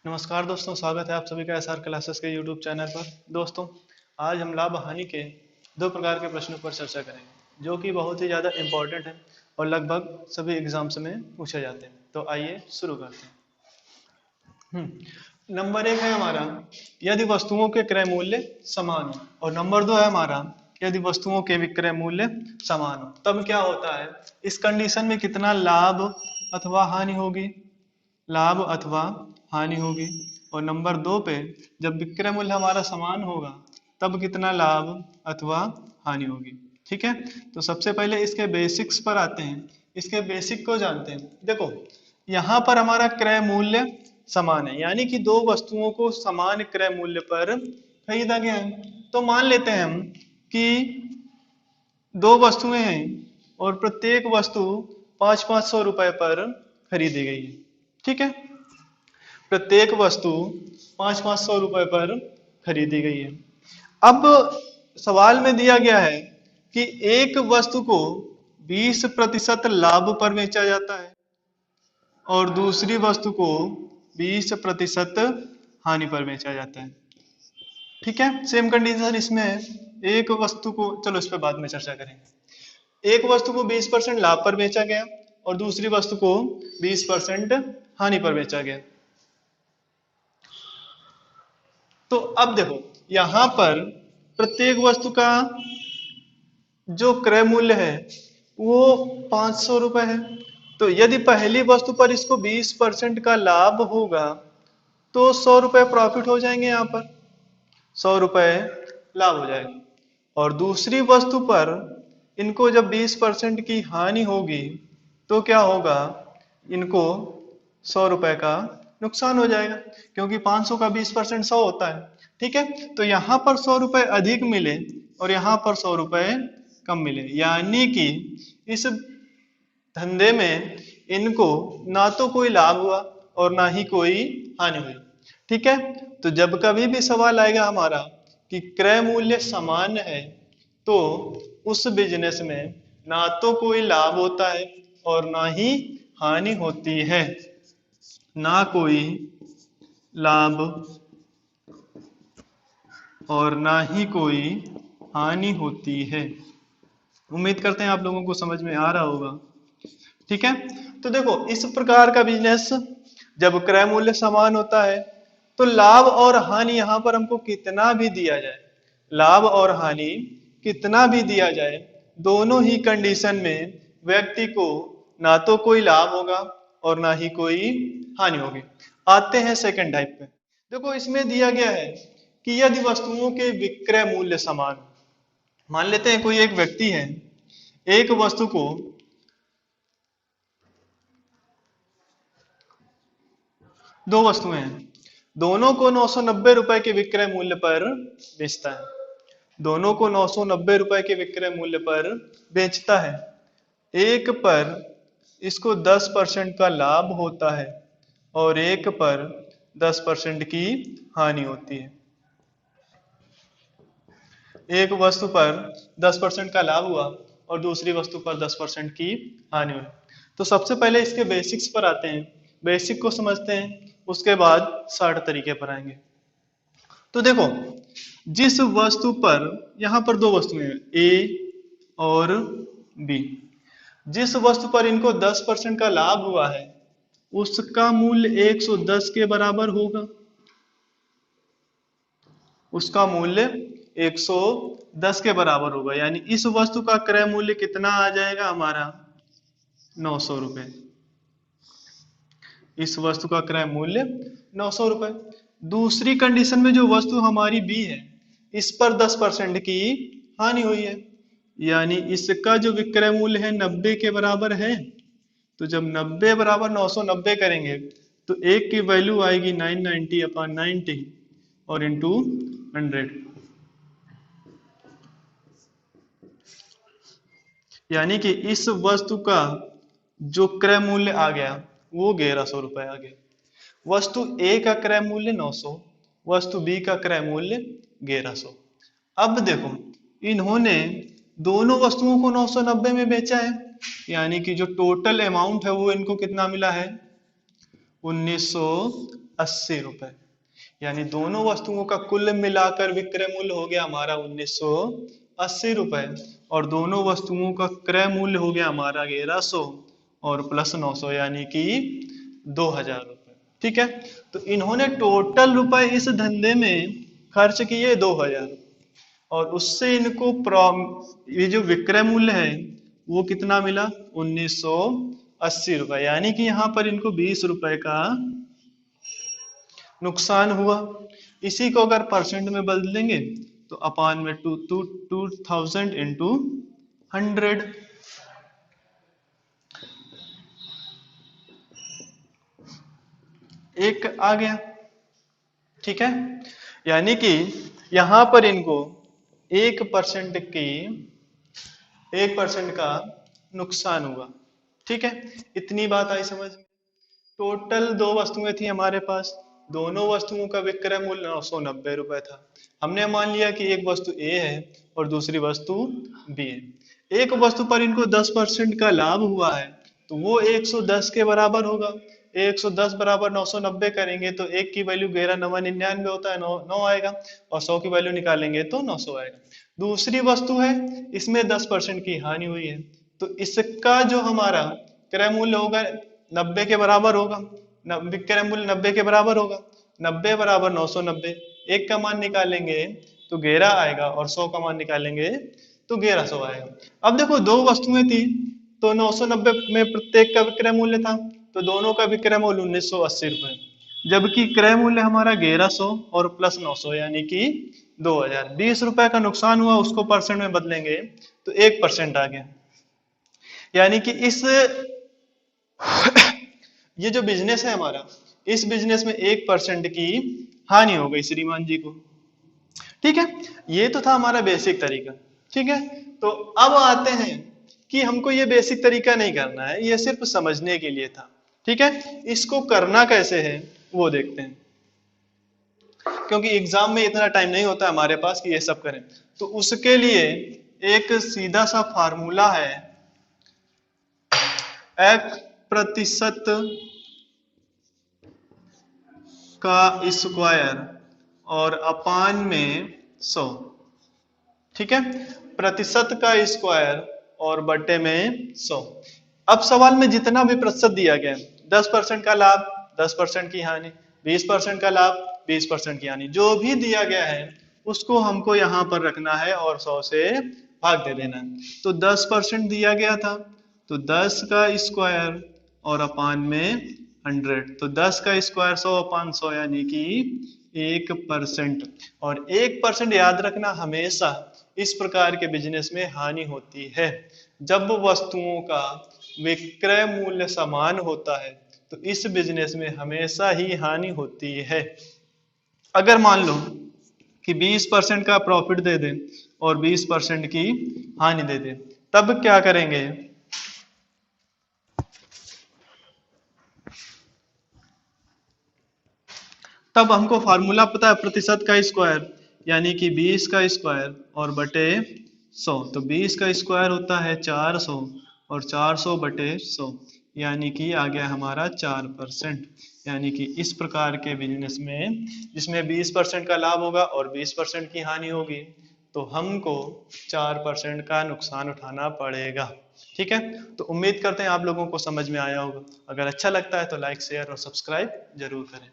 नमस्कार दोस्तों, स्वागत है आप सभी का एसआर क्लासेस के यूट्यूब चैनल पर। दोस्तों, आज हम लाभ हानि के दो प्रकार के प्रश्नों पर चर्चा करेंगे जो कि बहुत ही ज़्यादा इम्पोर्टेंट है और लगभग सभी एग्जाम्स में पूछे जाते हैं। तो आइए शुरू करते हैं। नंबर एक है हमारा, यदि वस्तुओं के क्रय मूल्य समान हो, और नंबर दो है हमारा, यदि वस्तुओं के विक्रय मूल्य समान हो तब क्या होता है। इस कंडीशन में कितना लाभ अथवा हानि होगी, लाभ अथवा हानि होगी। और नंबर दो पे जब विक्रय मूल्य हमारा समान होगा तब कितना लाभ अथवा हानि होगी। ठीक है, तो सबसे पहले इसके बेसिक्स पर आते हैं। इसके बेसिक को जानते हैं। देखो, यहाँ पर हमारा क्रय मूल्य समान है, यानी कि दो वस्तुओं को समान क्रय मूल्य पर खरीदा गया है। तो मान लेते हैं हम कि दो वस्तुएं हैं और प्रत्येक वस्तु 500-500 रुपए पर खरीदी गई है। ठीक है, प्रत्येक वस्तु 500-500 रुपए पर खरीदी गई है। अब सवाल में दिया गया है कि एक वस्तु को 20% लाभ पर बेचा जाता है और दूसरी वस्तु को 20% हानि पर बेचा जाता है। ठीक है, सेम कंडीशन इसमें है। एक वस्तु को, चलो इस पर बाद में चर्चा करेंगे। एक वस्तु को 20% लाभ पर बेचा गया और दूसरी वस्तु को 20% हानि पर बेचा गया। तो अब देखो, यहां पर प्रत्येक वस्तु का जो क्रय मूल्य है वो 500 रुपए है। तो यदि पहली वस्तु पर इसको 20% का लाभ होगा तो 100 रुपए प्रॉफिट हो जाएंगे, यहाँ पर 100 रुपए लाभ हो जाएगा। और दूसरी वस्तु पर इनको जब 20% की हानि होगी तो क्या होगा, इनको 100 रुपए का नुकसान हो जाएगा, क्योंकि 500 का 20% 100 होता है। ठीक है, तो यहां पर 100 रुपए अधिक मिले और यहां पर 100 रुपए कम मिले, यानी कि इस धंधे में इनको ना तो कोई लाभ हुआ और ना ही कोई हानि हुई। ठीक है, तो जब कभी भी सवाल आएगा हमारा कि क्रय मूल्य समान है तो उस बिजनेस में ना तो कोई लाभ होता है और ना ही हानि होती है। ना कोई लाभ और ना ही कोई हानि होती है। उम्मीद करते हैं आप लोगों को समझ में आ रहा होगा। ठीक है, तो देखो, इस प्रकार का बिजनेस जब क्रय मूल्य समान होता है तो लाभ और हानि यहां पर हमको कितना भी दिया जाए, लाभ और हानि कितना भी दिया जाए, दोनों ही कंडीशन में व्यक्ति को ना तो कोई लाभ होगा और ना ही कोई हानि होगी। आते हैं सेकंड टाइप पे। देखो, इसमें दिया गया है कि यदि वस्तुओं के विक्रय मूल्य समान, मान लेते हैं कोई एक व्यक्ति है, एक वस्तु को दो वस्तुएं हैं, दोनों को 990 रुपए के विक्रय मूल्य पर बेचता है। दोनों को 990 रुपए के विक्रय मूल्य पर बेचता है। एक पर इसको 10% का लाभ होता है और एक पर 10% की हानि होती है। एक वस्तु पर 10% का लाभ हुआ और दूसरी वस्तु पर 10% की हानि हुई। तो सबसे पहले इसके बेसिक्स पर आते हैं, बेसिक को समझते हैं, उसके बाद शॉर्ट तरीके पर आएंगे। तो देखो, जिस वस्तु पर, यहां पर दो वस्तुएं हैं ए और बी, जिस वस्तु पर इनको 10% का लाभ हुआ है उसका मूल्य 110 के बराबर होगा। उसका मूल्य 110 के बराबर होगा, यानी इस वस्तु का क्रय मूल्य कितना आ जाएगा हमारा, 900 रुपए। इस वस्तु का क्रय मूल्य 900 रुपए। दूसरी कंडीशन में जो वस्तु हमारी बी है, इस पर 10% की हानि हुई है, यानी इसका जो विक्रय मूल्य है 90 के बराबर है। तो जब 90 बराबर 990 करेंगे तो एक की वैल्यू आएगी 990/90 और इंटू 100, यानी कि इस वस्तु का जो क्रय मूल्य आ गया वो 1100 रुपए आ गया। वस्तु ए का क्रय मूल्य 900, वस्तु बी का क्रय मूल्य 1100। अब देखो, इन्होंने दोनों वस्तुओं को 990 में बेचा है, यानी कि जो टोटल अमाउंट है वो इनको कितना मिला है, ₹1980। यानी दोनों वस्तुओं का कुल मिलाकर विक्रय मूल्य हो गया हमारा ₹1980, और दोनों वस्तुओं का क्रय मूल्य हो गया हमारा 1100 और प्लस 900 यानी कि ₹2000। ठीक है, तो इन्होंने टोटल रुपए इस धंधे में खर्च किए 2000, और उससे इनको ये जो विक्रय मूल्य है वो कितना मिला ₹1980। यानी कि यहाँ पर इनको ₹20 का नुकसान हुआ। इसी को अगर परसेंट में बदल देंगे तो अपान में 2000 इंटू 100। एक आ गया। ठीक है, यानी कि यहां पर इनको 1% का नुकसान हुआ। ठीक है, इतनी बात आई समझ में। टोटल दो वस्तुएं थी हमारे पास, दोनों वस्तुओं का विक्रय मूल्य ₹990 था। हमने मान लिया कि एक वस्तु ए है और दूसरी वस्तु बी है। एक वस्तु पर इनको 10% का लाभ हुआ है, तो वो 110 के बराबर होगा। 110 बराबर 990 करेंगे तो एक की वैल्यू 11 9 99 होता है, 9 आएगा, और 100 की वैल्यू निकालेंगे तो 900 आएगा। दूसरी वस्तु है, इसमें 10% की हानि हुई है, तो इसका जो हमारा क्रय मूल्य होगा 90 के बराबर होगा। विक्रय मूल्य 90 के बराबर होगा। 90 बराबर 990, एक का मान निकालेंगे तो 11 आएगा, और 100 का मान निकालेंगे तो 1100 आएगा। अब देखो दो वस्तुएं थी, तो 990 में प्रत्येक का विक्रय मूल्य था, तो दोनों का विक्रय मूल्य ₹1980, जबकि क्रय मूल्य हमारा 1100 और प्लस 900 यानी कि 2000। ₹20 का नुकसान हुआ, उसको परसेंट में बदलेंगे तो 1% आ गया। यानी कि इस ये जो बिजनेस है हमारा, इस बिजनेस में 1% की हानि हो गई श्रीमान जी को। ठीक है, ये तो था हमारा बेसिक तरीका। ठीक है, तो अब आते हैं कि हमको ये बेसिक तरीका नहीं करना है, ये सिर्फ समझने के लिए था। ठीक है, इसको करना कैसे है वो देखते हैं, क्योंकि एग्जाम में इतना टाइम नहीं होता हमारे पास कि ये सब करें। तो उसके लिए एक सीधा सा फार्मूला है, 1% का स्क्वायर और अपान में 100। ठीक है, प्रतिशत का स्क्वायर और बटे में 100। अब सवाल में जितना भी प्रतिशत दिया गया है, 10% का लाभ 10% की हानि, 20% का लाभ 20% की हानि, जो भी दिया गया है उसको हमको यहाँ पर रखना है और 100 से भाग दे देना है। तो 10% दिया गया था, तो 10 का स्क्वायर और अपान में 100, तो 10 का स्क्वायर 100 अपान 100 यानी कि 1%। और 1% याद रखना, हमेशा इस प्रकार के बिजनेस में हानि होती है। जब वस्तुओं का विक्रय मूल्य समान होता है तो इस बिजनेस में हमेशा ही हानि होती है। अगर मान लो कि 20% का प्रॉफिट दे दें और 20% की हानि दे दें, तब क्या करेंगे? तब हमको फार्मूला पता है, प्रतिशत का स्क्वायर यानी कि 20 का स्क्वायर और बटे 100। तो 20 का स्क्वायर होता है 400 और 400 बटे 100 यानी कि आ गया हमारा 4%। यानी कि इस प्रकार के बिजनेस में जिसमें 20% का लाभ होगा और 20% की हानि होगी, तो हमको 4% का नुकसान उठाना पड़ेगा। ठीक है, तो उम्मीद करते हैं आप लोगों को समझ में आया होगा। अगर अच्छा लगता है तो लाइक शेयर और सब्सक्राइब जरूर करें।